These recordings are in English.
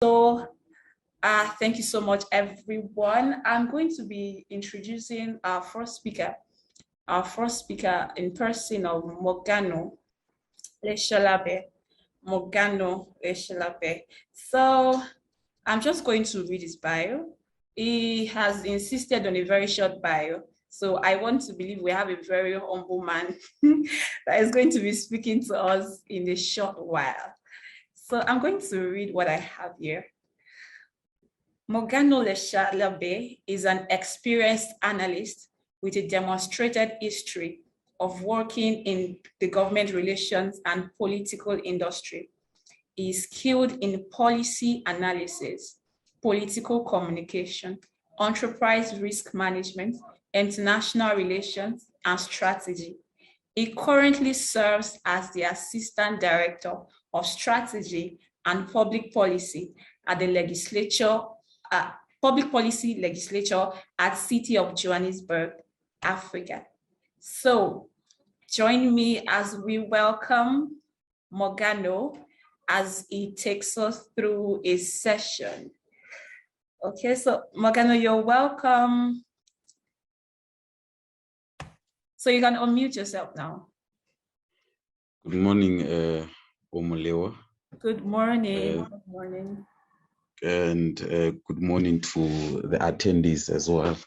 So thank you so much, everyone. I'm going to be introducing our first speaker in person of Mokgano Leshalabe. Mokgano Leshalabe. So I'm just going to read his bio. He has insisted on a very short bio. So I want to believe we have a very humble man that is going to be speaking to us in a short while. So I'm going to read what I have here. Mokgano Leshalabe is an experienced analyst with a demonstrated history of working in the government relations and political industry. He is skilled in policy analysis, political communication, enterprise risk management, international relations, and strategy. He currently serves as the Assistant Director of Strategy and Public Policy at the Public Policy Legislature at City of Johannesburg, Africa. So join me as we welcome Mokgano as he takes us through a session. Okay, so Mokgano, you're welcome. So you can unmute yourself now. Good morning, Omolewa. Good morning. Good morning. And good morning to the attendees as well.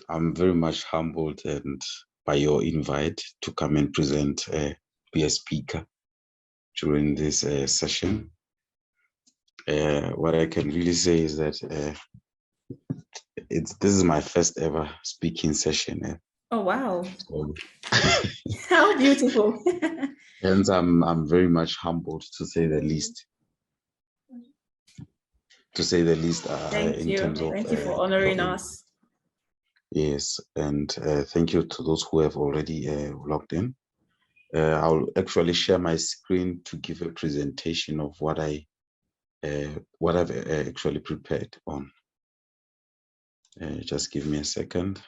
I'm very much humbled and by your invite to come and present, be a speaker during this session. What I can really say is that this is my first ever speaking session. Oh wow! So, how beautiful! Hence, I'm very much humbled to say the least. Thank you. Thank you for honoring us. Yes, and thank you to those who have already logged in. I'll actually share my screen to give a presentation of what I've actually prepared on. Just give me a second.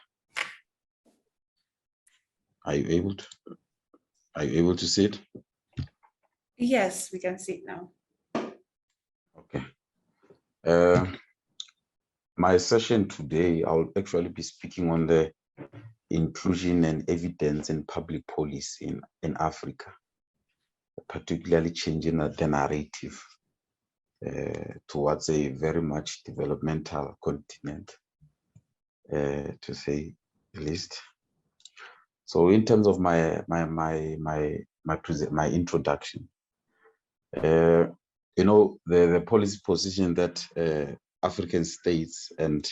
Are you able to see it? Yes, we can see it now. Okay. My session today, I'll actually be speaking on the inclusion and evidence in public policy in Africa, particularly changing the narrative towards a very much developmental continent, to say the least. So, in terms of my introduction, you know, the policy position that African states and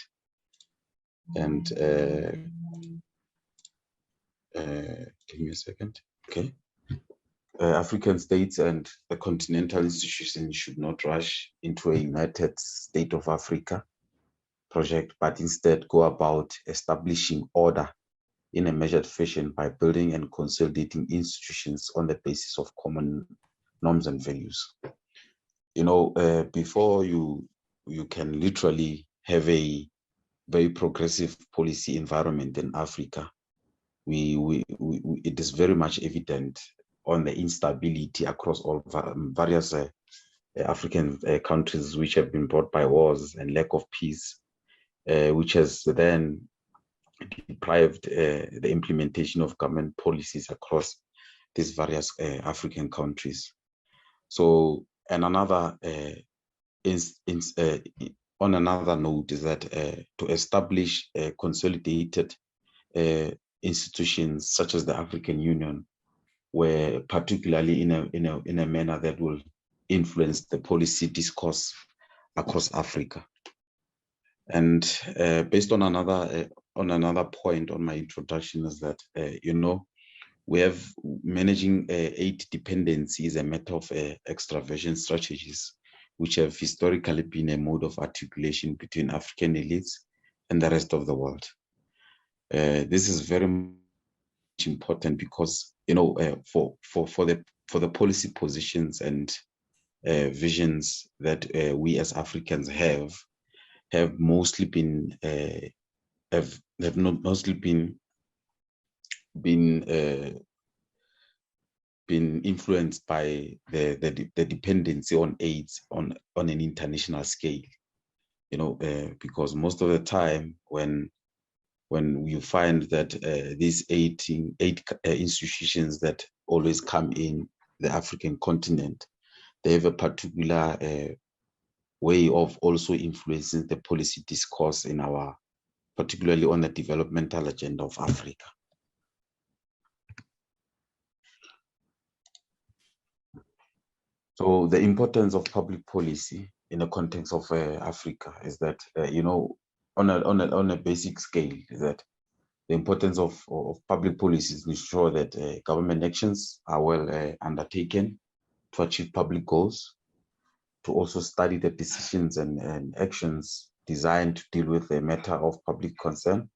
give me a second. Okay. African states and the continental institutions should not rush into a United State of Africa project, but instead go about establishing order in a measured fashion by building and consolidating institutions on the basis of common norms and values. You know, before you can literally have a very progressive policy environment in Africa, it is very much evident on the instability across all various African countries which have been brought by wars and lack of peace, which has then deprived the implementation of government policies across these various African countries. So, and another on another note is that to establish consolidated institutions such as the African Union, were particularly in a manner that will influence the policy discourse across Africa. And based on another point on my introduction is that you know, we have managing aid dependency is a matter of extraversion strategies, which have historically been a mode of articulation between African elites and the rest of the world. This is very much important because, you know, for the policy positions and visions that we as Africans have mostly been been influenced by the dependency on aids on an international scale, because most of the time when you find that these eight institutions that always come in the African continent, they have a particular way of also influencing the policy discourse in particularly on the developmental agenda of Africa. So the importance of public policy in the context of Africa is that, on a basic scale, is that the importance of public policy is to ensure that government actions are well undertaken to achieve public goals, to also study the decisions and actions designed to deal with a matter of public concern,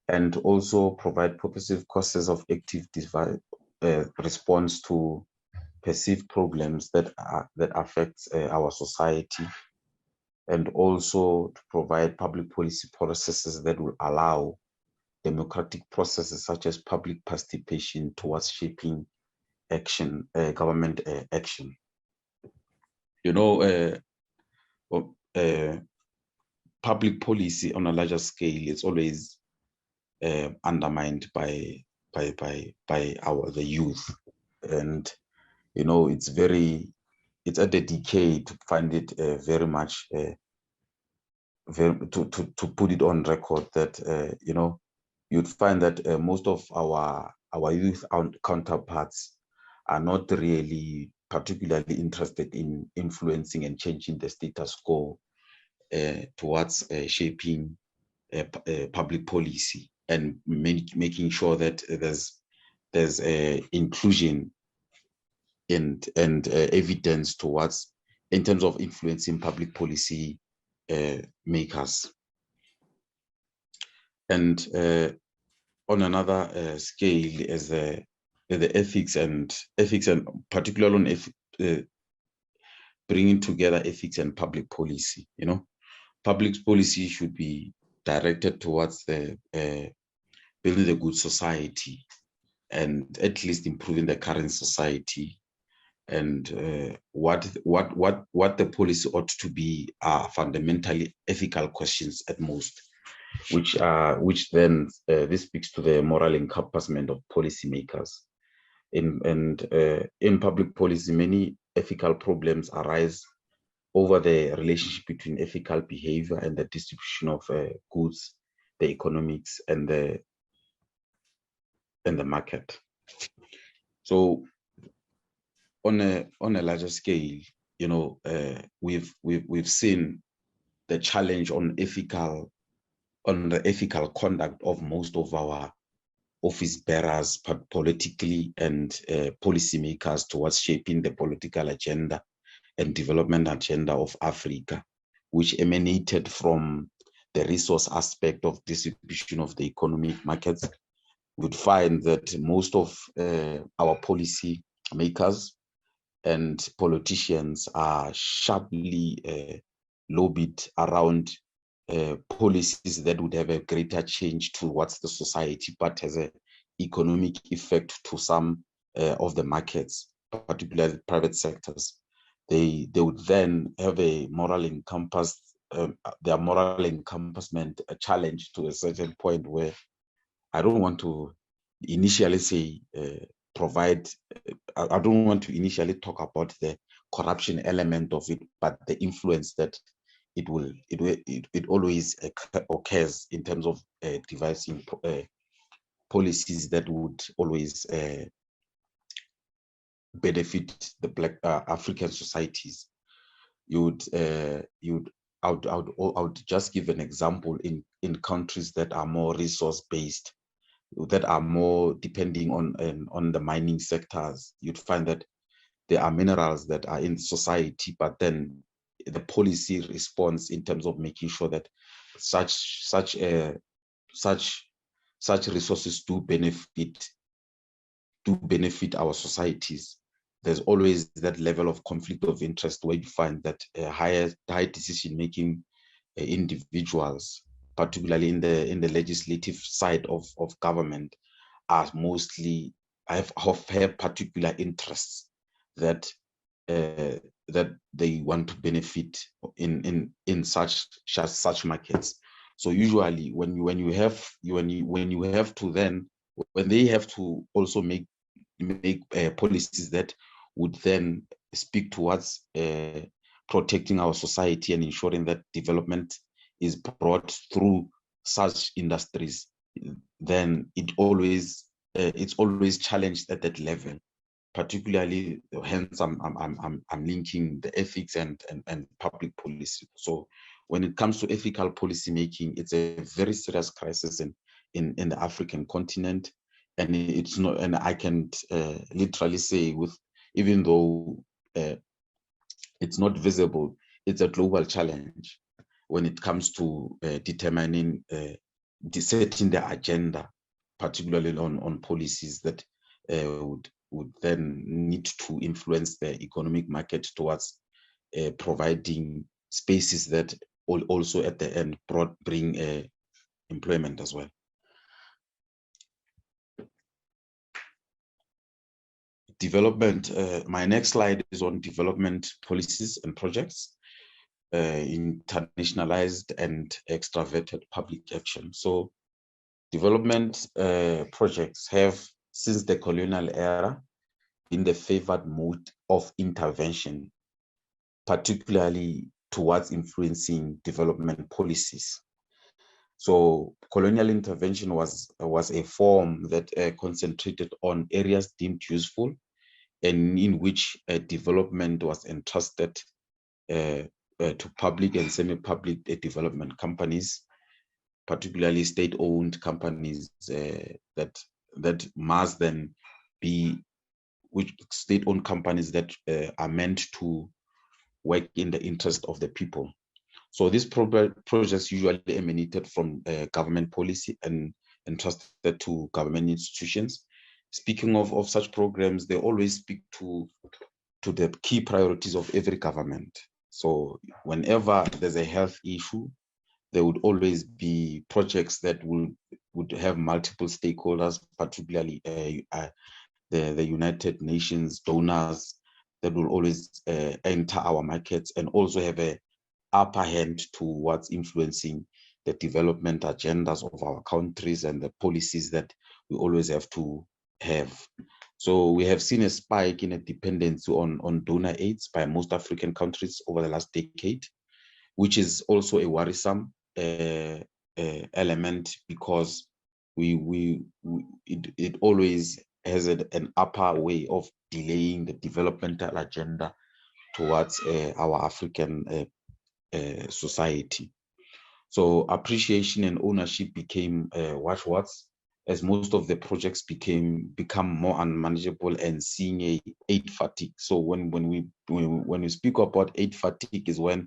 and also provide purposive courses of active response to perceived problems that affect our society, and also to provide public policy processes that will allow democratic processes such as public participation towards shaping action, government action. Public policy on a larger scale is always undermined by the youth, and it's at the decay to find it very much to put it on record that you'd find that most of our youth counterparts are not really particularly interested in influencing and changing the status quo towards shaping public policy and making sure that there's inclusion and evidence towards in terms of influencing public policy makers. And on another scale is the ethics and particularly on bringing together ethics and public policy. Public policy should be directed towards the building a good society and at least improving the current society. And what the policy ought to be are fundamentally ethical questions at most, which then this speaks to the moral encompassment of policymakers. In public policy, many ethical problems arise over the relationship between ethical behavior and the distribution of goods, the economics, and the market. So on a larger scale, we've seen the challenge on the ethical conduct of most of our office bearers politically and policymakers towards shaping the political agenda and development agenda of Africa, which emanated from the resource aspect of distribution of the economic markets. Would find that most of our policy makers and politicians are sharply lobbied around policies that would have a greater change towards the society, but has an economic effect to some of the markets, particularly private sectors. They would then have a moral their moral encompassment a challenge to a certain point where I don't want to initially say I don't want to initially talk about the corruption element of it, but the influence that it always occurs in terms of devising policies that would always benefit the Black African societies. I would just give an example in countries that are more resource based, that are more depending on the mining sectors. You'd find that there are minerals that are in society, but then the policy response in terms of making sure that such resources do benefit our societies. There's always that level of conflict of interest where you find that high decision making individuals, particularly in the legislative side of government, are mostly have particular interests that that they want to benefit in such markets. So usually when you have to then, when they have to also make policies that would then speak towards protecting our society and ensuring that development is brought through such industries, then it's always challenged at that level. Particularly, hence I'm linking the ethics and public policy. So when it comes to ethical policy making, it's a very serious crisis in the African continent, and it's not. And I can literally say, with even though it's not visible, it's a global challenge when it comes to determining, setting the agenda, particularly on policies that would then need to influence the economic market towards providing spaces that also at the end bring employment as well. Development. My next slide is on development policies and projects, internationalized and extraverted public action. So development projects have, since the colonial era, been the favored mode of intervention, particularly towards influencing development policies. So colonial intervention was a form that concentrated on areas deemed useful and in which development was entrusted to public and semi-public development companies, particularly state-owned companies that must then be state-owned companies that are meant to work in the interest of the people. So these projects usually emanated from government policy and entrusted to government institutions. Speaking of such programs, they always speak to the key priorities of every government. So whenever there's a health issue, there would always be projects that would have multiple stakeholders, particularly the United Nations donors that will always enter our markets and also have a upper hand towards influencing the development agendas of our countries and the policies that we always have to have. So we have seen a spike in a dependency on donor aids by most African countries over the last decade, which is also a worrisome element, because it always has an upper way of delaying the developmental agenda towards our African society. So appreciation and ownership became watchwords, as most of the projects become more unmanageable and seeing a aid fatigue. So when we speak about aid fatigue, is when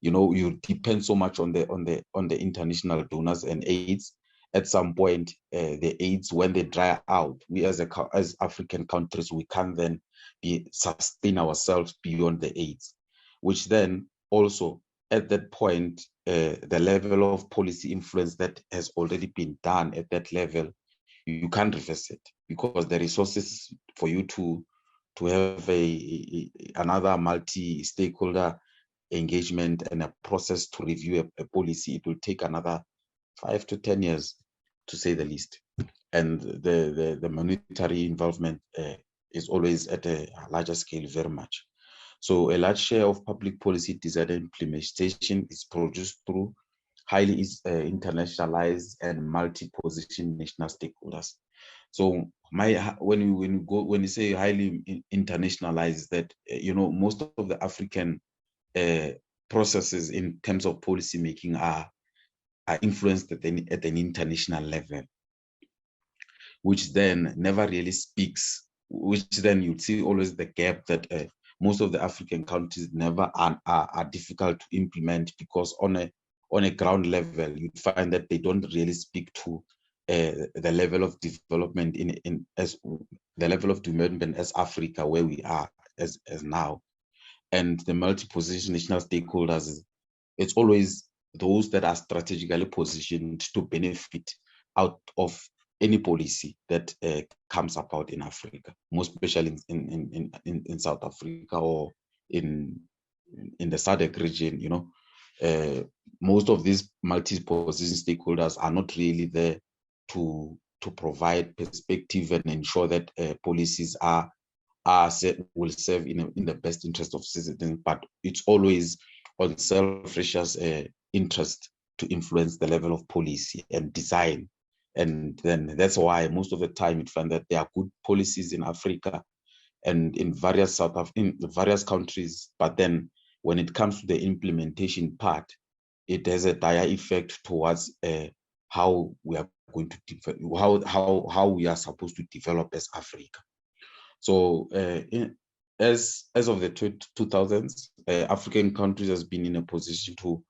you depend so much on the international donors and aids. At some point, the aids, when they dry out, we as African countries, we can't then sustain ourselves beyond the aids, which then also at that point, the level of policy influence that has already been done at that level, you can't reverse it, because the resources for you to have another multi-stakeholder engagement and a process to review a policy, it will take another 5 to 10 years, to say the least. And the monetary involvement is always at a larger scale, very much. So a large share of public policy design and implementation is produced through highly internationalized and multi-position national stakeholders. So when you say highly internationalized, that most of the African processes in terms of policy making are influenced at an international level, which then never really speaks. Which then you'd see always the gap that most of the African countries never are difficult to implement, because on a ground level, you find that they don't really speak to the level of development as Africa, where we are as now. And the multi-positional stakeholders, it's always those that are strategically positioned to benefit out of any policy that comes about in Africa, most especially in South Africa or in the SADC region. You know, most of these multi-position stakeholders are not really there to provide perspective and ensure that policies will serve in the best interest of citizens, but it's always on self-righteous interest to influence the level of policy and design. And then that's why most of the time you find that there are good policies in Africa and in various countries, but then when it comes to the implementation part, it has a dire effect towards how we are going to how we are supposed to develop as Africa. So as of the 2000s, African countries has been in a position to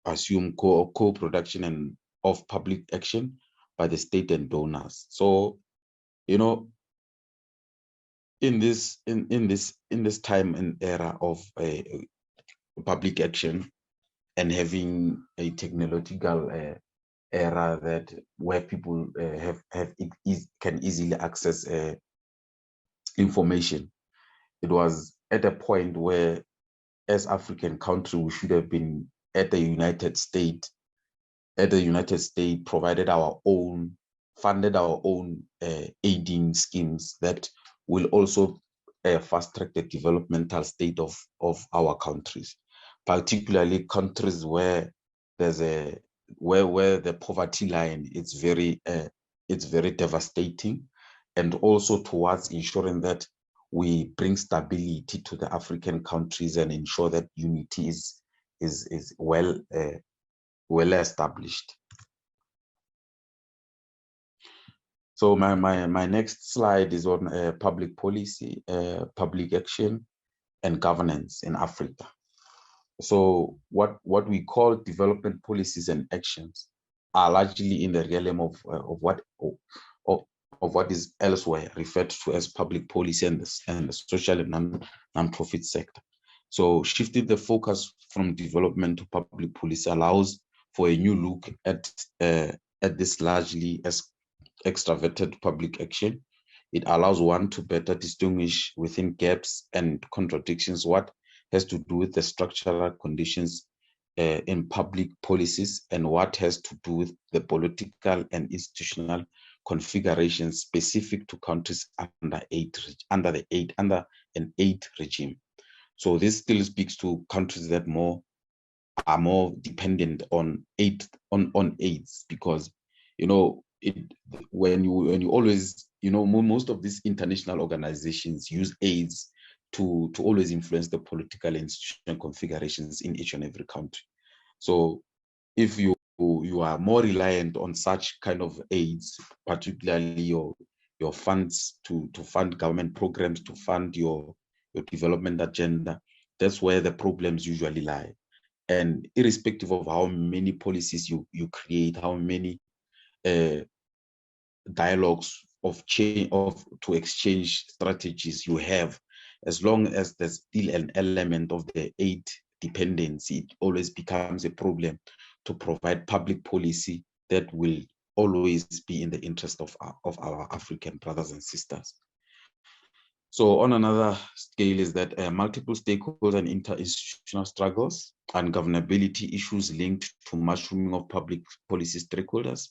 assume co-production and of public action by the state and donors. So, you know, in this time and era of public action and having a technological era that where people can easily access information, it was at a point where, as African country, we should have been at the United States, provided our own, funded our own aiding schemes that will also fast track the developmental state of our countries, particularly countries where there's where the poverty line is very devastating, and also towards ensuring that we bring stability to the African countries and ensure that unity is well established. So my next slide is on public policy, public action, and governance in Africa. So what we call development policies and actions are largely in the realm of what is elsewhere referred to as public policy and the social and non-profit sector. So shifting the focus from development to public policy allows for a new look at this largely as extroverted public action. It allows one to better distinguish within gaps and contradictions what has to do with the structural conditions in public policies and what has to do with the political and institutional configuration specific to countries under an aid regime. So this still speaks to countries that are more dependent on aids, because when you always, most of these international organizations use aids to always influence the political and institutional configurations in each and every country. So if you are more reliant on such kind of aids, particularly your funds to fund government programs, to fund your development agenda, that's where the problems usually lie. And irrespective of how many policies you create, how many dialogues to exchange strategies you have, as long as there's still an element of the aid dependency, it always becomes a problem to provide public policy that will always be in the interest of our African brothers and sisters. So on another scale is that multiple stakeholder and interinstitutional struggles and governability issues linked to mushrooming of public policy stakeholders,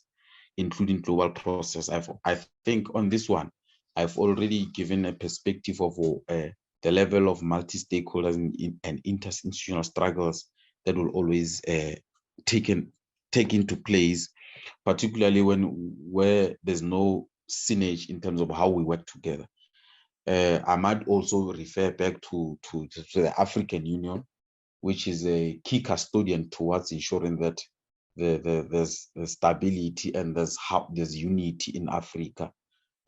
including global process. I think on this one, I've already given a perspective of the level of multi-stakeholders and interinstitutional struggles that will always take into place, particularly where there's no synergy in terms of how we work together. I might also refer back to the African Union, which is a key custodian towards ensuring that there's stability and there's unity in Africa,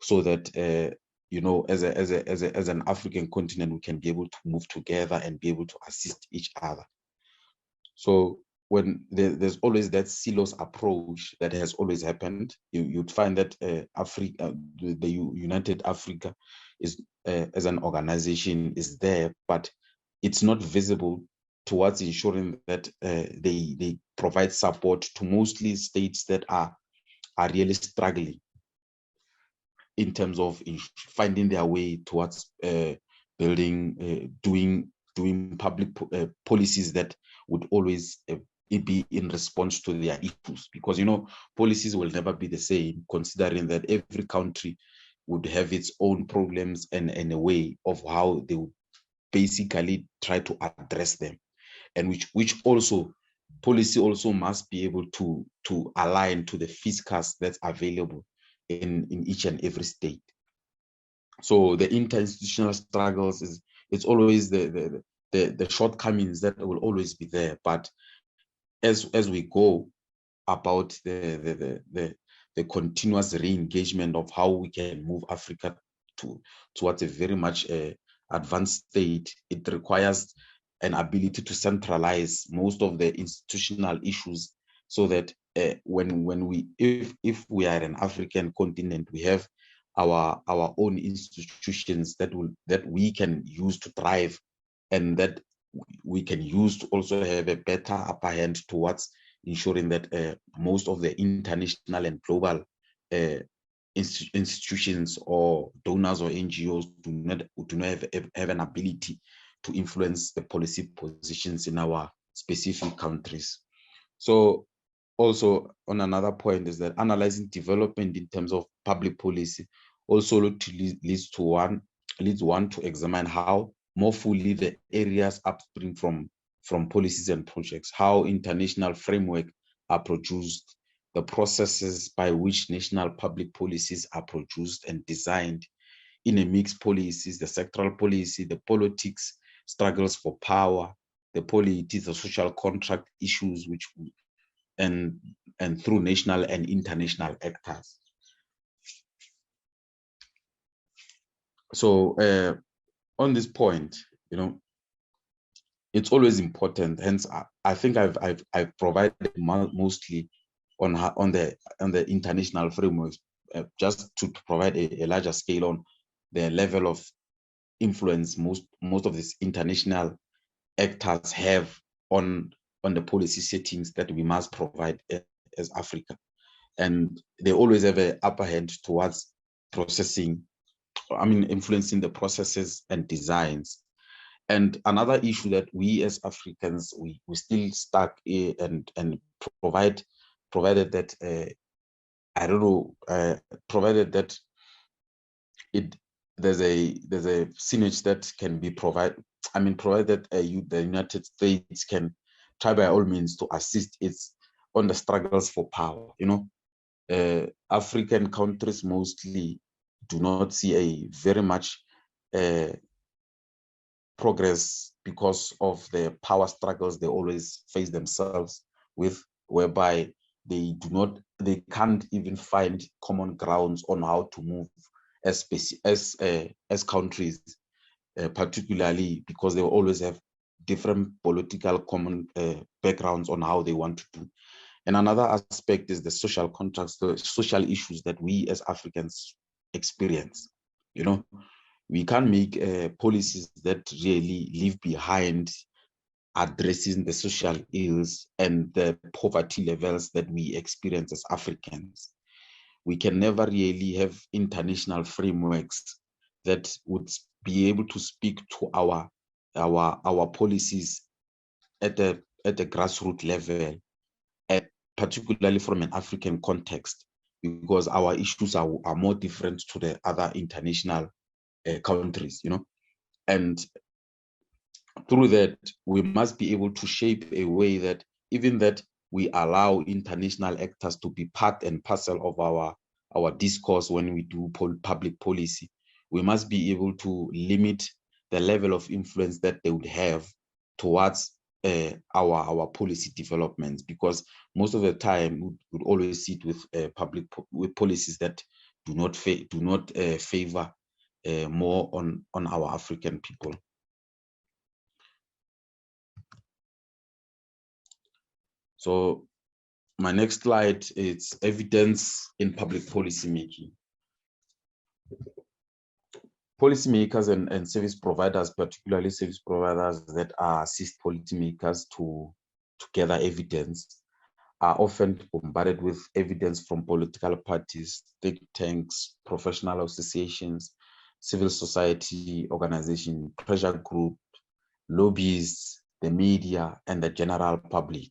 so that as an African continent, we can be able to move together and be able to assist each other. So when there's always that silos approach that has always happened, you'd find that Africa, the United Africa, is as an organization is there, but it's not visible towards ensuring that they provide support to mostly states that are are really struggling in terms of finding their way towards building, doing public policies that would always be in response to their issues. Because, you know, policies will never be the same, considering that every country would have its own problems and a way of how they would basically try to address them, and which also policy also must be able to align to the fiscus that's available in each and every state. So the interinstitutional struggles it's always the shortcomings that will always be there. But as we go about the continuous re-engagement of how we can move Africa towards a very much advanced state, it requires an ability to centralize most of the institutional issues, so that when we if we are an African continent, we have our own institutions that we can use to thrive, and that we can use to also have a better upper hand towards ensuring that most of the international and global institutions or donors or NGOs do not have an ability to influence the policy positions in our specific countries. So also on another point is that analyzing development in terms of public policy also leads one to examine how more fully the areas upstream from policies and projects, how international framework are produced, the processes by which national public policies are produced and designed in a mixed policies, the sectoral policy, the politics, struggles for power, the politics, the social contract issues, which and through national and international actors. So on this point, you know, it's always important. Hence, I think I've provided mostly on the international frameworks, just to provide a larger scale on the level of influence most of these international actors have on the policy settings that we must provide as Africa. And they always have an upper hand towards influencing the processes and designs. And another issue that we as Africans, we still stuck in and provided that provided that there's a synergy that can be provided. Provided the United States can try by all means to assist its on the struggles for power. You know, African countries mostly do not see a very much progress because of the power struggles they always face themselves with, whereby they can't even find common grounds on how to move as countries, particularly because they always have different political common backgrounds on how they want to do. And another aspect is the social contracts, the social issues that we as Africans experience. You know, we can't make policies that really leave behind addressing the social ills and the poverty levels that we experience as Africans. We can never really have international frameworks that would be able to speak to our policies at the grassroots level, and particularly from an African context, because our issues are more different to the other international countries, you know. And through that, we must be able to shape a way that even that we allow international actors to be part and parcel of our discourse when we do public policy. We must be able to limit the level of influence that they would have towards our policy developments, because most of the time we would always sit with with policies that do not favor more on our African people. So my next slide is evidence in public policy making. Policymakers and service providers, particularly service providers that assist policymakers to gather evidence, are often bombarded with evidence from political parties, think tanks, professional associations, civil society organizations, pressure groups, lobbyists, the media, and the general public.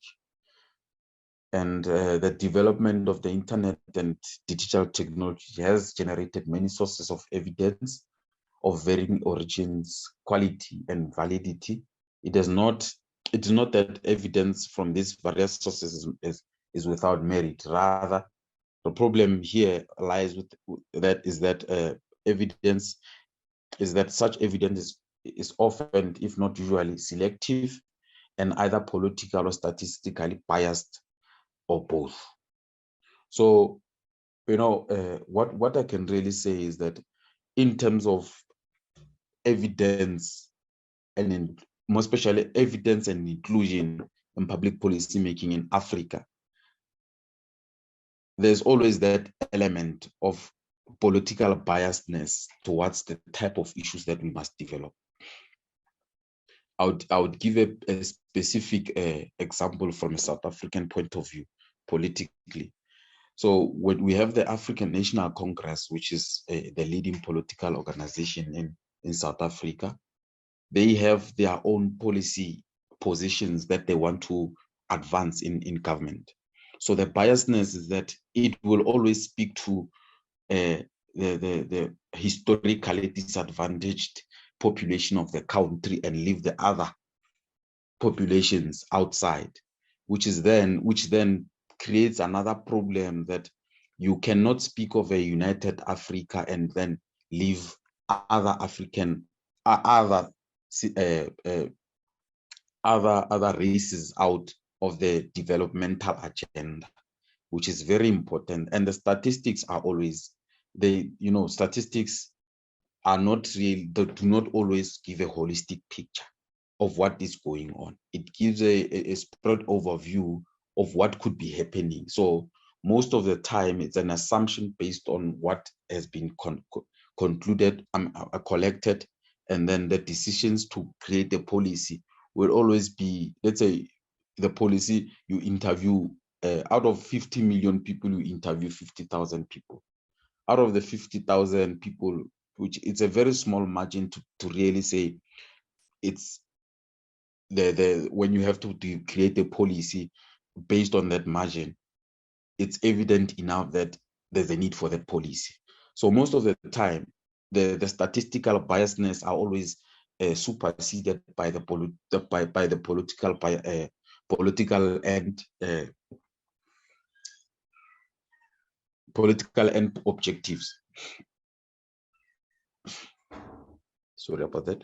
And the development of the internet and digital technology has generated many sources of evidence of varying origins, quality, and validity. It is not that evidence from these various sources is without merit. Rather, the problem here lies with that is that evidence is that such evidence is often, if not usually, selective and either political or statistically biased or both. So, what I can really say is that in terms of evidence and more especially evidence and inclusion in public policy making in Africa, there's always that element of political biasness towards the type of issues that we must develop. I would give a specific example from a South African point of view, politically. So when we have the African National Congress, which is the leading political organization in South Africa, they have their own policy positions that they want to advance in government. So the biasness is that it will always speak to the historically disadvantaged population of the country and leave the other populations outside, which then creates another problem that you cannot speak of a united Africa and then leave other other races out of the developmental agenda, which is very important. And the statistics are always, statistics are not real, they do not always give a holistic picture of what is going on. It gives a spread overview of what could be happening. So most of the time, it's an assumption based on what has been concluded, collected, and then the decisions to create a policy will always be, let's say, the policy you interview, out of 50 million people, you interview 50,000 people. Out of the 50,000 people, which it's a very small margin to really say it's when you have to create a policy based on that margin, it's evident enough that there's a need for that policy. So most of the time, the statistical biasness are always superseded by the political end objectives. Sorry about that.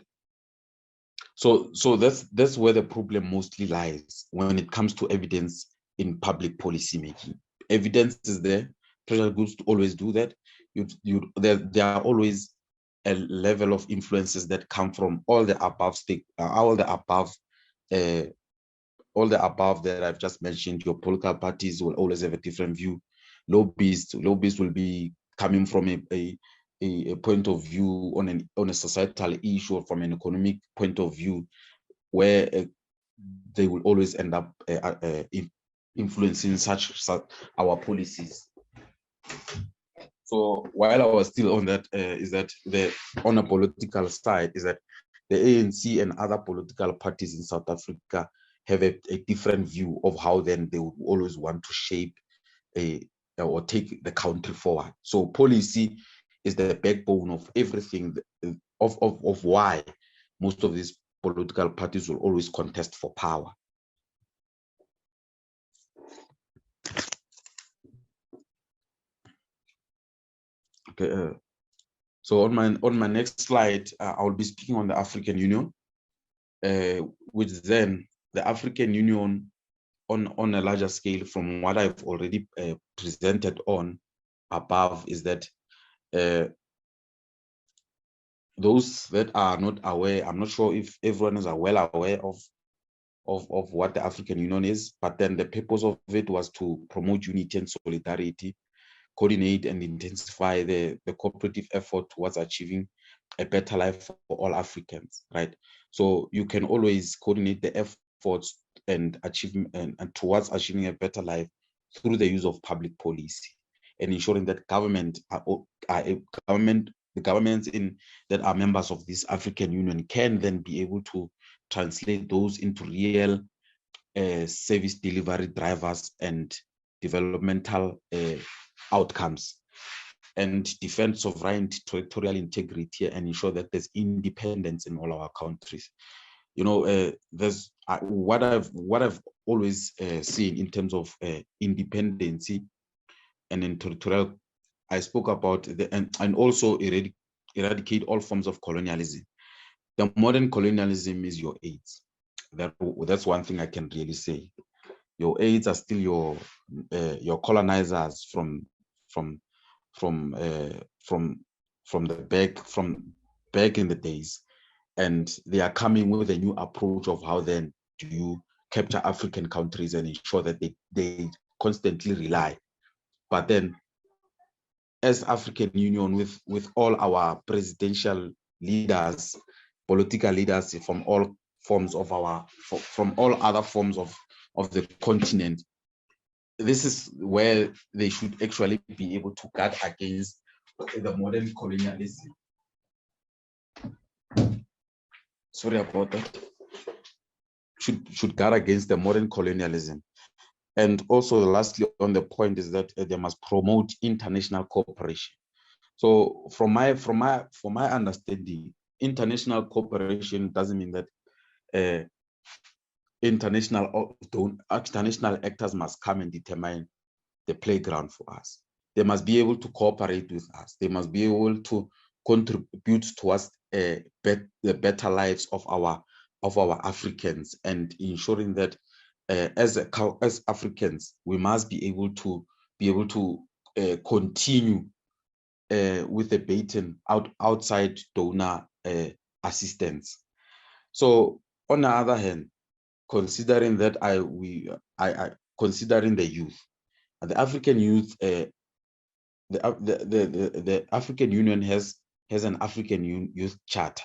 So that's where the problem mostly lies when it comes to evidence in public policy making. Evidence is there. Pressure groups always do that. There are always a level of influences that come from all the above that I've just mentioned. Your political parties will always have a different view. Lobbyists will be coming from a point of view on a societal issue or from an economic point of view, where they will always end up influencing such our policies. So while I was still on that, is that on a political side, is that the ANC and other political parties in South Africa have a different view of how then they would always want to shape or take the country forward. So policy is the backbone of everything, of why most of these political parties will always contest for power. Okay, so on my next slide, I will be speaking on the African Union, which then the African Union on a larger scale from what I've already presented on above is that those that are not aware, I'm not sure if everyone is well aware of what the African Union is, but then the purpose of it was to promote unity and solidarity, coordinate and intensify the cooperative effort towards achieving a better life for all Africans, right? So you can always coordinate the efforts and achieve and towards achieving a better life through the use of public policy and ensuring that the governments that are members of this African Union can then be able to translate those into real service delivery drivers and developmental outcomes, and defend sovereignty, territorial integrity, and ensure that there's independence in all our countries. You know, there's what I've always seen in terms of independency and in territorial. I spoke about the and also eradicate all forms of colonialism. The modern colonialism is your AIDS. That's one thing I can really say. Your aides are still your colonizers from back in the days, and they are coming with a new approach of how then do you capture African countries and ensure that they constantly rely. But then, as African Union, with all our presidential leaders, political leaders from all forms of from all other forms of the continent, this is where they should actually be able to guard against the modern colonialism. Sorry about that. Should guard against the modern colonialism. And also, lastly, on the point is that they must promote international cooperation. So, from my understanding, international cooperation doesn't mean that international actors must come and determine the playground for us. They must be able to cooperate with us. They must be able to contribute towards the better lives of our Africans, and ensuring that as Africans, we must be able to continue with the baton outside donor assistance. So on the other hand, considering that considering the youth, the African youth, the African Union has an African Youth Charter,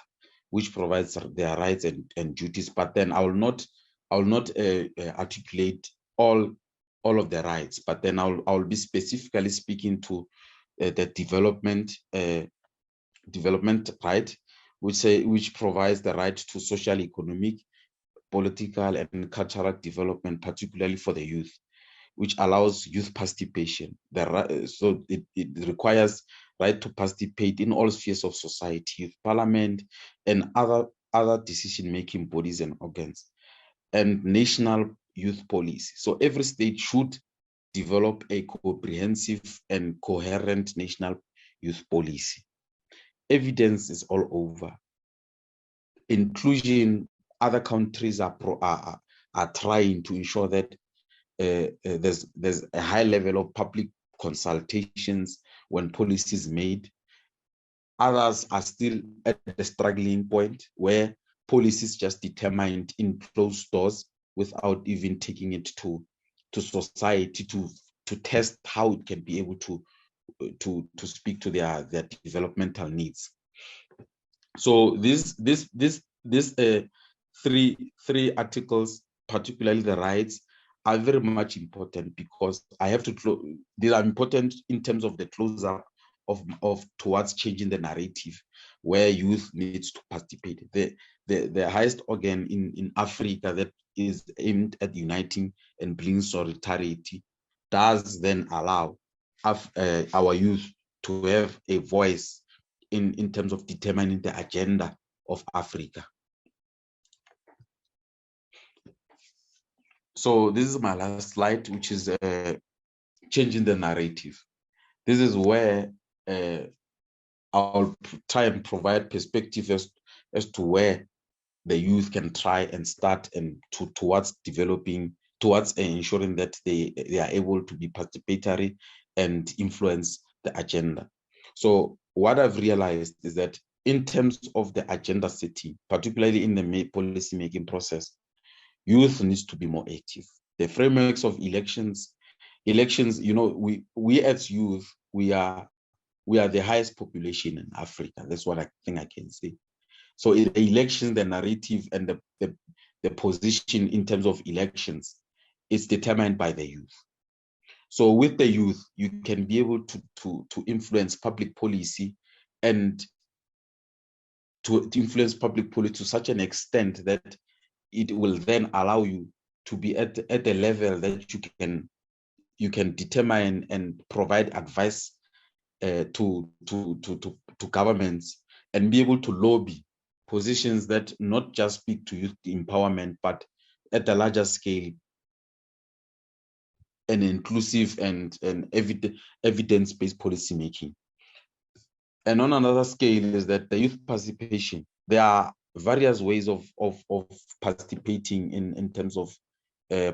which provides their rights and duties. But then I will not articulate all of the rights. But then I'll be specifically speaking to the development right, which provides the right to social, economic, political, and cultural development, particularly for the youth, which allows youth participation. So it requires right to participate in all spheres of society, youth parliament, and other decision-making bodies and organs, and national youth policy. So every state should develop a comprehensive and coherent national youth policy. Evidence is all over. Inclusion, other countries are trying to ensure that there's a high level of public consultations when policy is made. Others are still at the struggling point where policy is just determined in closed doors without even taking it to society to test how it can be able to speak to their developmental needs. So these three articles, particularly the rights, are very much important, because I have to these are important in terms of the close-up of towards changing the narrative where youth needs to participate. The highest organ in Africa that is aimed at uniting and bringing solidarity does then allow our youth to have a voice in terms of determining the agenda of Africa. So this is my last slide, which is changing the narrative. This is where I'll try and provide perspective as to where the youth can try and start and towards ensuring that they are able to be participatory and influence the agenda. So what I've realized is that in terms of the agenda setting, particularly in the policy making process, youth needs to be more active. The frameworks of elections, you know, we as youth, we are the highest population in Africa. That's what I think I can say. So in the elections, the narrative and the position in terms of elections is determined by the youth. So with the youth, you can be able to influence public policy and to influence public policy to such an extent that it will then allow you to be at a level that you can determine and provide advice to governments and be able to lobby positions that not just speak to youth empowerment, but at a larger scale, and inclusive and evidence-based policy making. And on another scale is that the youth participation. There are various ways of participating in terms of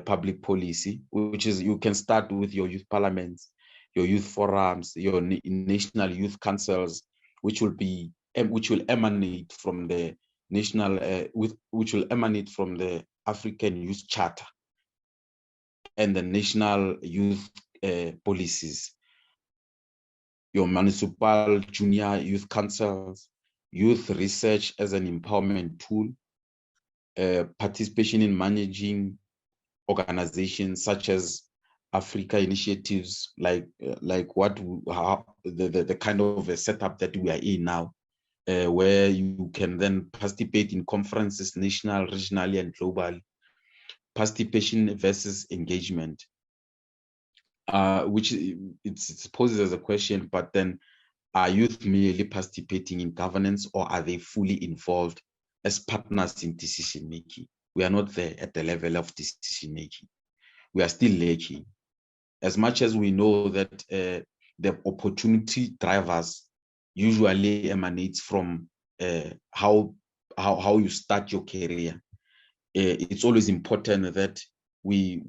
public policy, which is you can start with your youth parliaments, your youth forums, your national youth councils, which will emanate from the national which will emanate from the African Youth Charter and the national youth policies. Your municipal junior youth councils, youth research as an empowerment tool, participation in managing organizations such as Africa initiatives, like the kind of a setup that we are in now, where you can then participate in conferences, national, regionally, and globally. Participation versus engagement, which it's poses as a question, but then are youth merely participating in governance, or are they fully involved as partners in decision making? We are not there at the level of decision making. We are still lacking. As much as we know that the opportunity drivers usually emanates from how you start your career, it's always important that we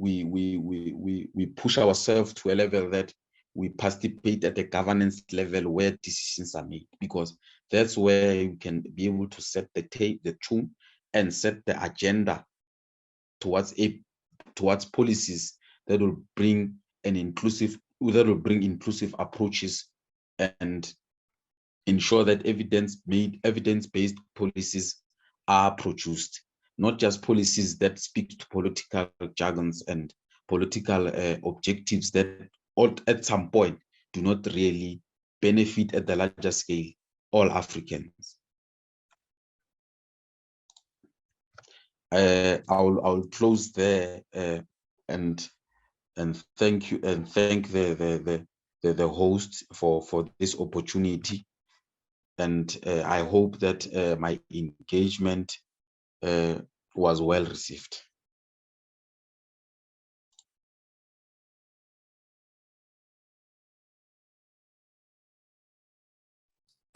push ourselves to a level that we participate at the governance level where decisions are made, because that's where you can be able to set the tune and set the agenda towards policies that will bring inclusive approaches and ensure that evidence-based policies are produced, not just policies that speak to political jargons and political objectives that at some point do not really benefit at the larger scale all Africans. I'll close there and thank you, and thank the host for this opportunity, and I hope that my engagement was well received.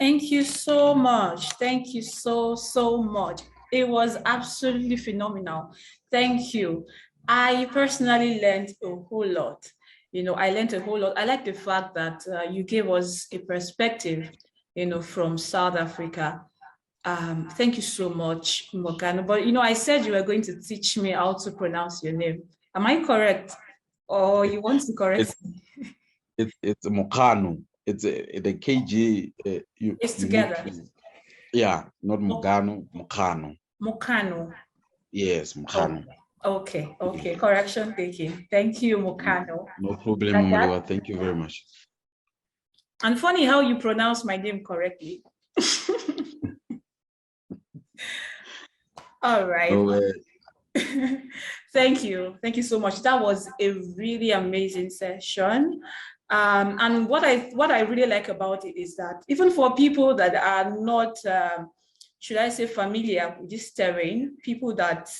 Thank you so much. Thank you so much. It was absolutely phenomenal. Thank you. I personally learned a whole lot. I learned a whole lot. I like the fact that you gave us a perspective, from South Africa. Thank you so much, Mokgano. But, I said you were going to teach me how to pronounce your name. Am I correct? Or you want to correct me? It's Mokgano. It's the KG. It's together. Yeah, not Mokgano, Mokgano. Mokgano. Yes, Mokgano. Okay. Correction taken. Thank you, Mokgano. No problem, Maliwa. Thank you very much. And funny how you pronounce my name correctly. All right. Thank you so much. That was a really amazing session. And what I really like about it is that even for people that are not, should I say, familiar with this terrain, people that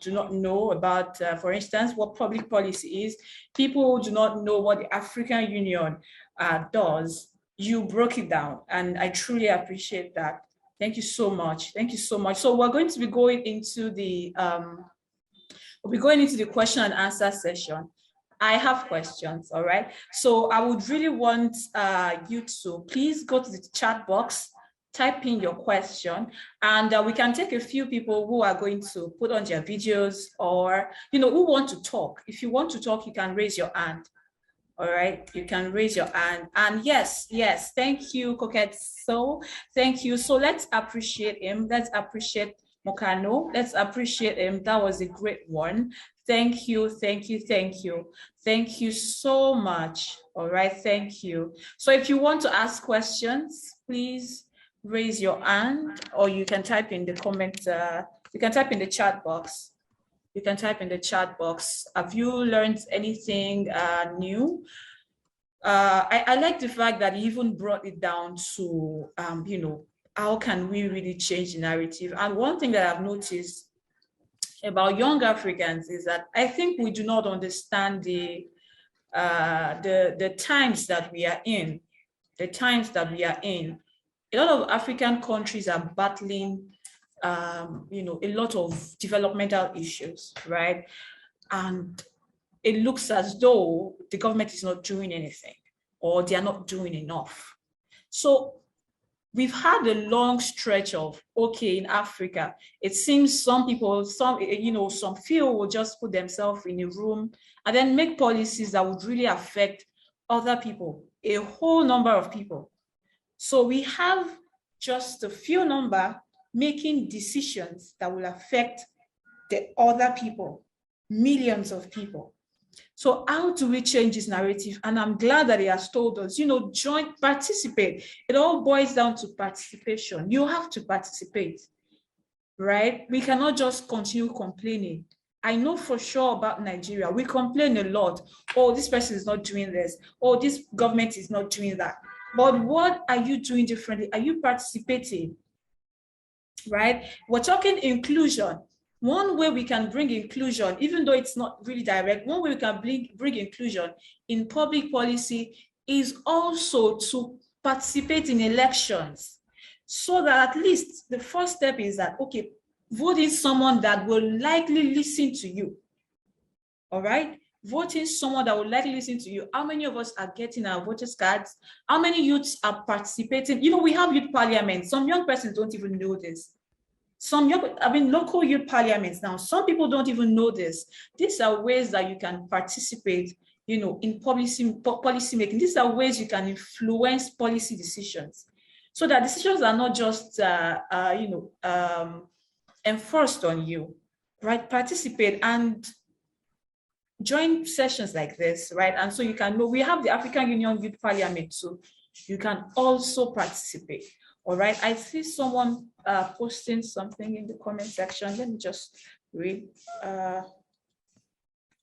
do not know about, for instance, what public policy is, people who do not know what the African Union does, you broke it down, and I truly appreciate that. Thank you so much. Thank you so much. So we're going to be going into the question and answer session. I have questions, all right? So I would really want you to please go to the chat box, type in your question, and we can take a few people who are going to put on their videos, or, who want to talk. If you want to talk, you can raise your hand. All right, you can raise your hand. And yes, thank you, Coquette. So thank you. So let's appreciate him. Let's appreciate Mokgano. Let's appreciate him. That was a great one. Thank you, thank you, thank you. Thank you so much. All right, thank you. So if you want to ask questions, please raise your hand, or you can type in the comment, you can type in the chat box. You can type in the chat box. Have you learned anything new? I like the fact that he even brought it down to, you know, how can we really change the narrative? And one thing that I've noticed about young Africans is that I think we do not understand the times that we are in. The times that we are in. A lot of African countries are battling, you know, a lot of developmental issues, right? And it looks as though the government is not doing anything, or they are not doing enough. So we've had a long stretch of, okay, in Africa, it seems some people, some few will just put themselves in a room and then make policies that would really affect other people, a whole number of people. So we have just a few number making decisions that will affect the other people, millions of people. So how do we change this narrative? And I'm glad that he has told us, you know, join, participate. It all boils down to participation. You have to participate, right? We cannot just continue complaining. I know for sure about Nigeria. We complain a lot. Oh, this person is not doing this. Oh, this government is not doing that. But what are you doing differently? Are you participating? Right? We're talking inclusion. One way we can bring inclusion, even though it's not really direct, one way we can bring inclusion in public policy is also to participate in elections, so that at least the first step is that, okay, voting someone that will likely listen to you. All right? Voting someone that will likely listen to you. How many of us are getting our voters cards? How many youths are participating? You know, we have youth parliaments. Some young persons don't even know this. Local youth parliaments now, some people don't even know this. These are ways that you can participate, you know, in policy making. These are ways you can influence policy decisions, so that decisions are not just, enforced on you, right? Participate and join sessions like this, right? And so you can know, we have the African Union Youth Parliament, so you can also participate. All right, I see someone posting something in the comment section. Let me just read.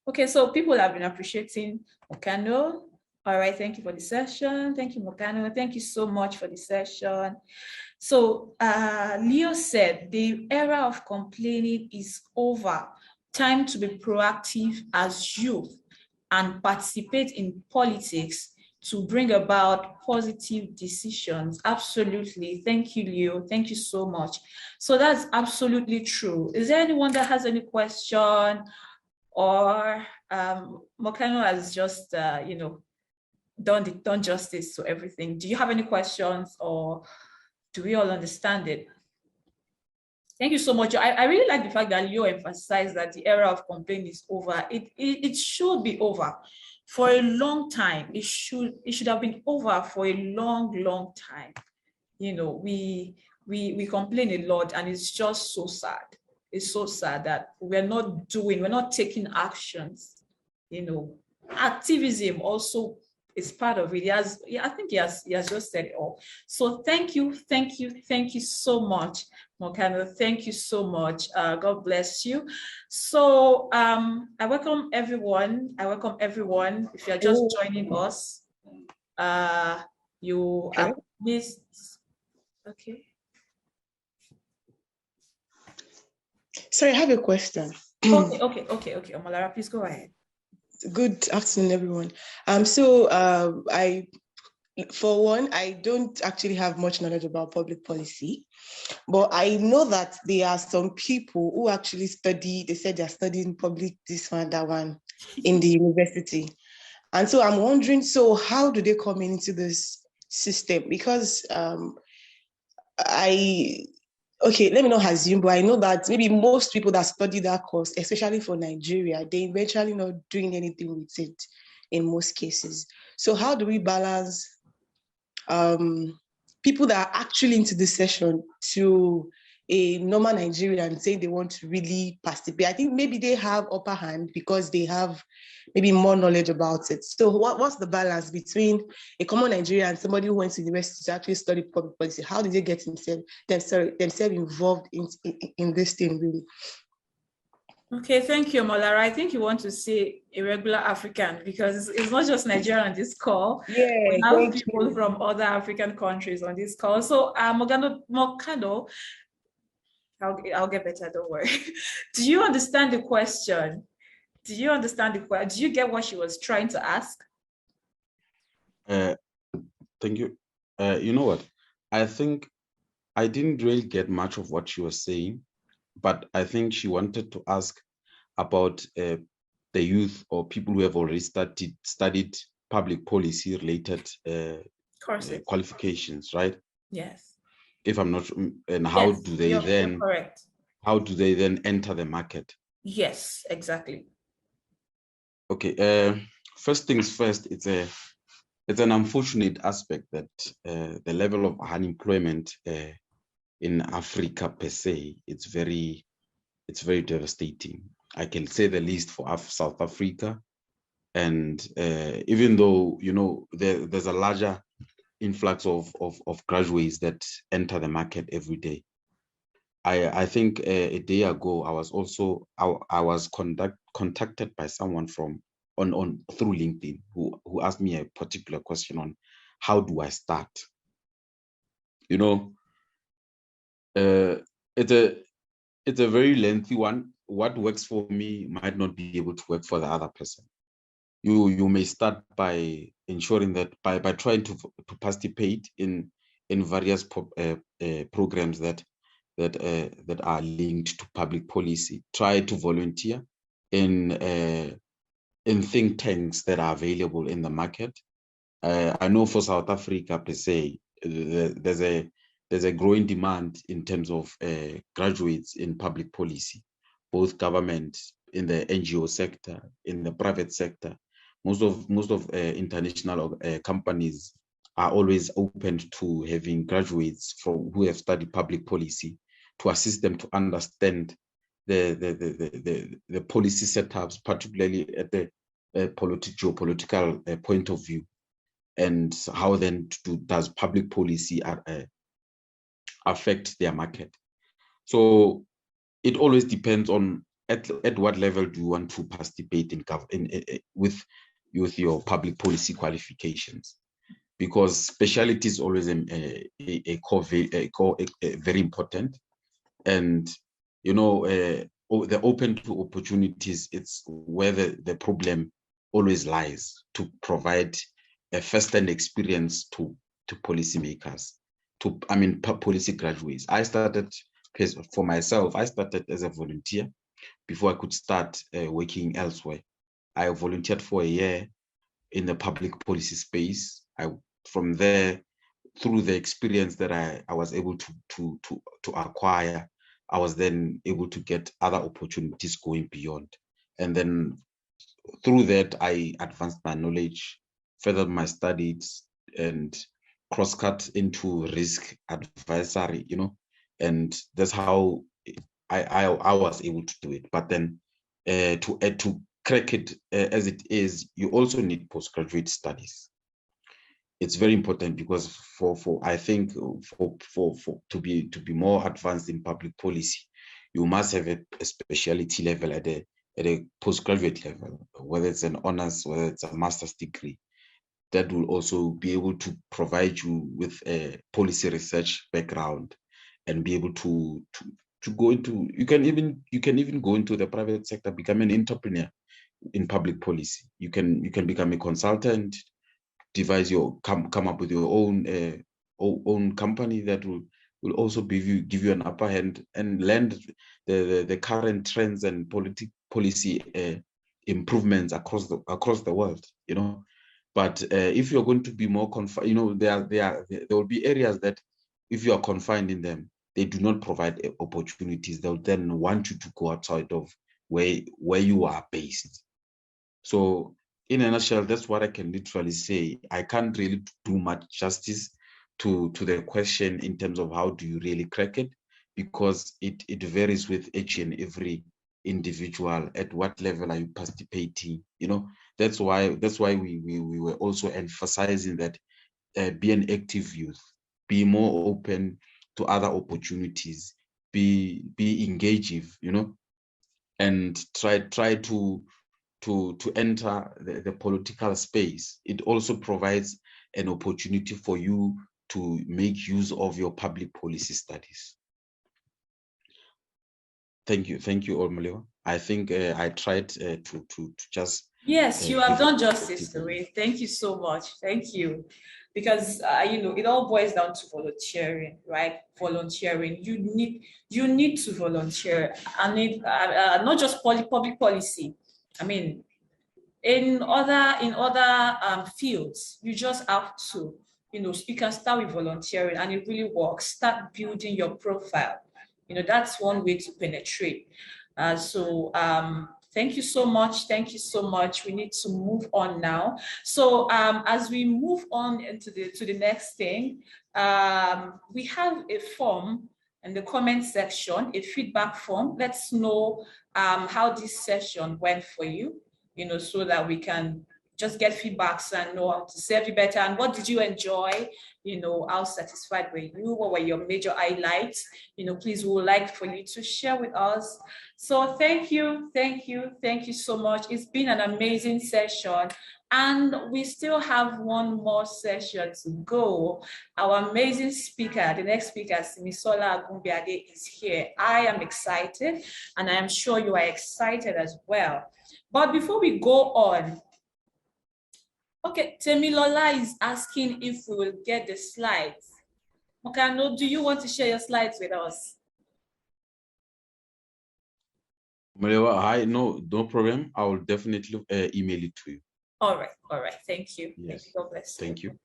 Okay, so people have been appreciating Mokgano. All right, thank you for the session. Thank you, Mokgano. Thank you so much for the session. So Leo said, the era of complaining is over. Time to be proactive as youth and participate in politics to bring about positive decisions. Absolutely. Thank you, Leo. Thank you so much. So that's absolutely true. Is there anyone that has any question? Or Mokgano has just, done justice to everything. Do you have any questions, or do we all understand it? Thank you so much. I really like the fact that Leo emphasized that the era of complaining is over. It should be over. For a long time, it should have been over for a long time. You know, we complain a lot, and it's just so sad. It's so sad that we're not taking actions. You know, activism also is part of it. I think he has just said it all. So thank you so much, Mokgano. Thank you so much. God bless you. So I welcome everyone. If you're just joining us, you have missed. Okay. Sorry, I have a question. Okay. Omolara, please go ahead. Good afternoon, everyone. For one, I don't actually have much knowledge about public policy, but I know that there are some people who actually study, they said they're studying public, this one, that one, in the university. And so I'm wondering, so how do they come into this system? Because let me not assume, but I know that maybe most people that study that course, especially for Nigeria, they eventually not doing anything with it in most cases. So how do we balance people that are actually into this session to a normal Nigerian saying they want to really participate. I think maybe they have upper hand because they have maybe more knowledge about it. So what's the balance between a common Nigerian and somebody who went to university to actually study public policy? How did they get themselves involved in this thing, really? Okay, thank you, Molara. I think you want to say a regular African because it's not just Nigeria on this call. Yeah, we have thank people you. from other African countries on this call. So, Mokgano, I'll get better, don't worry. Do you understand the question? Do you understand the question? Do you get what she was trying to ask? Thank you. You know what? I think I didn't really get much of what she was saying, but I think she wanted to ask about the youth or people who have already studied public policy related qualifications, right? Yes. If I'm not, and how do they then? Correct. How do they then enter the market? Yes, exactly. Okay. First things first, it's an unfortunate aspect that the level of unemployment in Africa per se, it's very devastating. I can say the least for South Africa. And even though, you know, there's a larger influx of graduates that enter the market every day. I think a day ago, I was contacted by someone from through LinkedIn who asked me a particular question on how do I start. You know, it's a very lengthy one. What works for me might not be able to work for the other person. You may start by ensuring that by trying to participate in various programs that are linked to public policy. Try to volunteer in think tanks that are available in the market. I know for South Africa per se, there's a growing demand in terms of graduates in public policy, both government, in the NGO sector, in the private sector. Most of international companies are always open to having graduates who have studied public policy to assist them to understand the policy setups, particularly at the geopolitical point of view, and how then does public policy affect their market. So it always depends on at what level do you want to participate with your public policy qualifications, because speciality is always a core very important. And you know, the open to opportunities, it's where the problem always lies, to provide a first-hand experience to policymakers, policy graduates. For myself, I started as a volunteer before I could start working elsewhere. I volunteered for a year in the public policy space. From there, through the experience that I was able to acquire, I was then able to get other opportunities going beyond. And then through that, I advanced my knowledge, furthered my studies, and cross-cut into risk advisory, you know, and that's how I was able to do it. But then to crack it as it is, you also need postgraduate studies. It's very important because I think to be more advanced in public policy, you must have a specialty level at a postgraduate level, whether it's an honors, whether it's a master's degree, that will also be able to provide you with a policy research background and be able to go into, you can even go into the private sector, become an entrepreneur in public policy. You can become a consultant, devise come up with your own company that will also give you an upper hand and lend the current trends and policy improvements across the world, you know. But if you're going to be more confined, you know, there will be areas that if you are confined in them, they do not provide opportunities. They'll then want you to go outside of where you are based. So in a nutshell, that's what I can literally say. I can't really do much justice to the question in terms of how do you really crack it, because it varies with each and every individual. At what level are you participating? That's why we were also emphasizing that be an active youth, be more open to other opportunities, be engaging, and try to enter the political space. It also provides an opportunity for you to make use of your public policy studies. Thank you, Olmulewa. I think I tried to just. Yes, you have done justice to it. Thank you so much. Thank you. Because it all boils down to volunteering, right? Volunteering. You need to volunteer. I mean, not just public policy. I mean, in other fields, you just have to, you can start with volunteering, and it really works. Start building your profile. That's one way to penetrate. Thank you so much. Thank you so much. We need to move on now. So as we move on to the next thing, we have a form in the comment section, a feedback form. Let's know how this session went for you, so that we can just get feedbacks and know how to serve you better. And what did you enjoy? How satisfied were you? What were your major highlights? Please, we would like for you to share with us. So thank you so much. It's been an amazing session. And we still have one more session to go. Our amazing speaker, the next speaker, Simisola Agumbiade, is here. I am excited, and I am sure you are excited as well. But before we go on, okay, Temilola is asking if we will get the slides. Mokgano, do you want to share your slides with us? Hi, no problem. I will definitely email it to you. All right. Thank you. Yes. Thank you. God bless you. Thank you.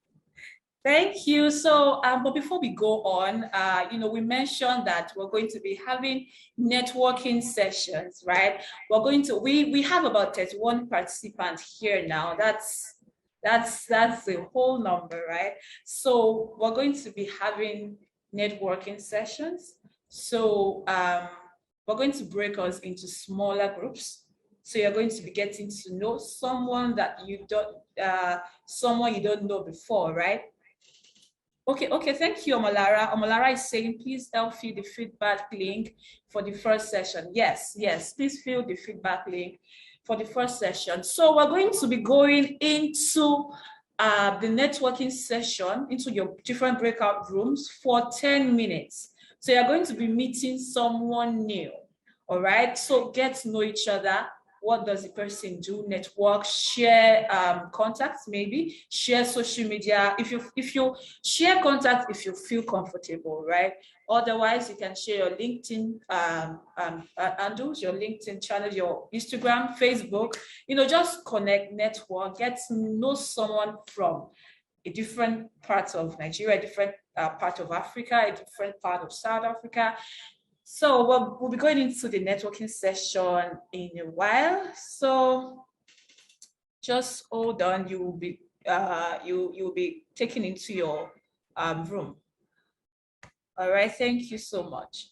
Thank you. So, but before we go on, we mentioned that we're going to be having networking sessions, right? We have about 31 participants here now. That's the whole number, right? So we're going to be having networking sessions. So we're going to break us into smaller groups. So you're going to be getting to know someone that you don't know before, right? Okay, thank you, Omolara. Omolara is saying, please help fill the feedback link for the first session. Yes, please fill the feedback link for the first session. So we're going to be going into the networking session, into your different breakout rooms for 10 minutes. So you're going to be meeting someone new, all right? So get to know each other. What does the person do? Network, share contacts, maybe share social media. If you share contacts, if you feel comfortable, right? Otherwise, you can share your LinkedIn handles, your LinkedIn channel, your Instagram, Facebook. Just connect, network, get to know someone from a different part of Nigeria, a different part of Africa, a different part of South Africa. So we'll be going into the networking session in a while. So just hold on. You will be taken into your room. All right. Thank you so much.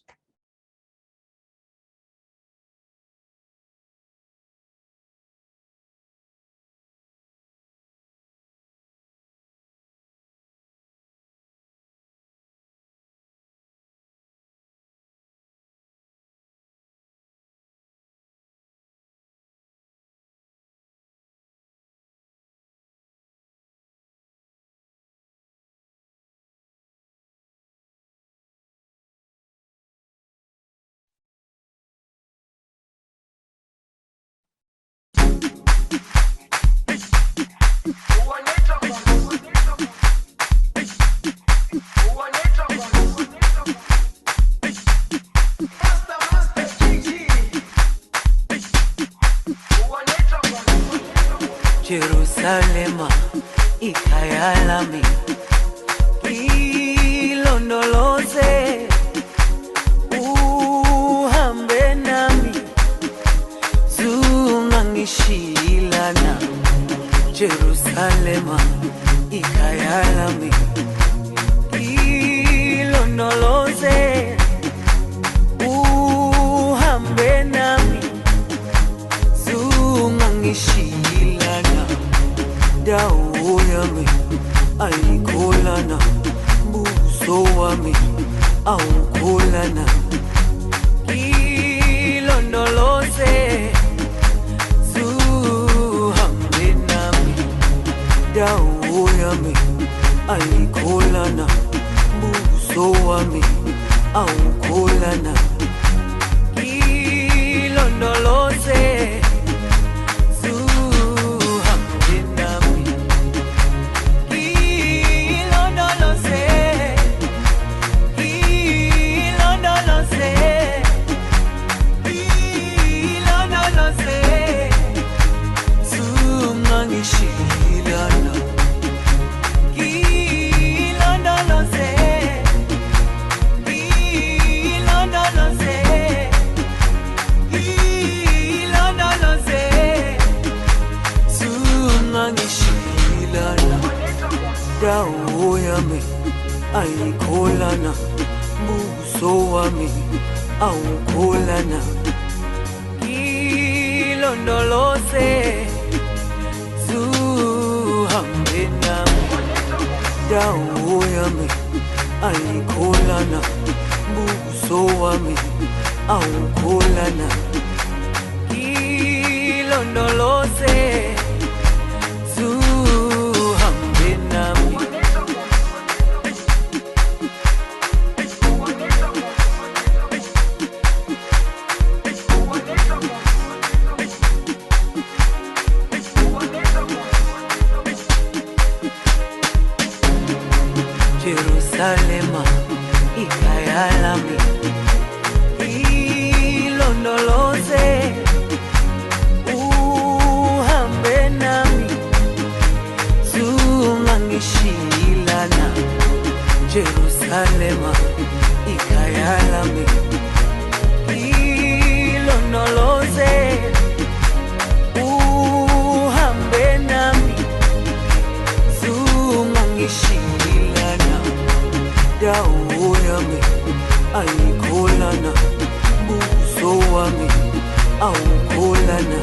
Jerusalema ikhaya lami ilondoloze uhambe nami zungangishilana Jerusalema ikhaya lami ilondoloze nami zungangishilana dawo yami ayikholana buso wami awukholana ilondoloze zuhambe nami dawo yami ayikholana buso wami awukholana ilondoloze zuhambe nami ilondoloze ilondoloze ilondoloze zungangishilana ilondoloze ilondoloze ilondoloze zungangishilana dawo yami ayikholana buso wami awukholana ilondoloze zuhambe nami dawo yami ayikholana buso wami awukholana ilondoloze zuhambe nami Jerusalema ikhaya lami ilondoloze uhambe nami zungangishilana Jerusalema ikhaya lami ilondoloze uhambe nami zungangishilana dawo yami ayikholana buso wami awukholana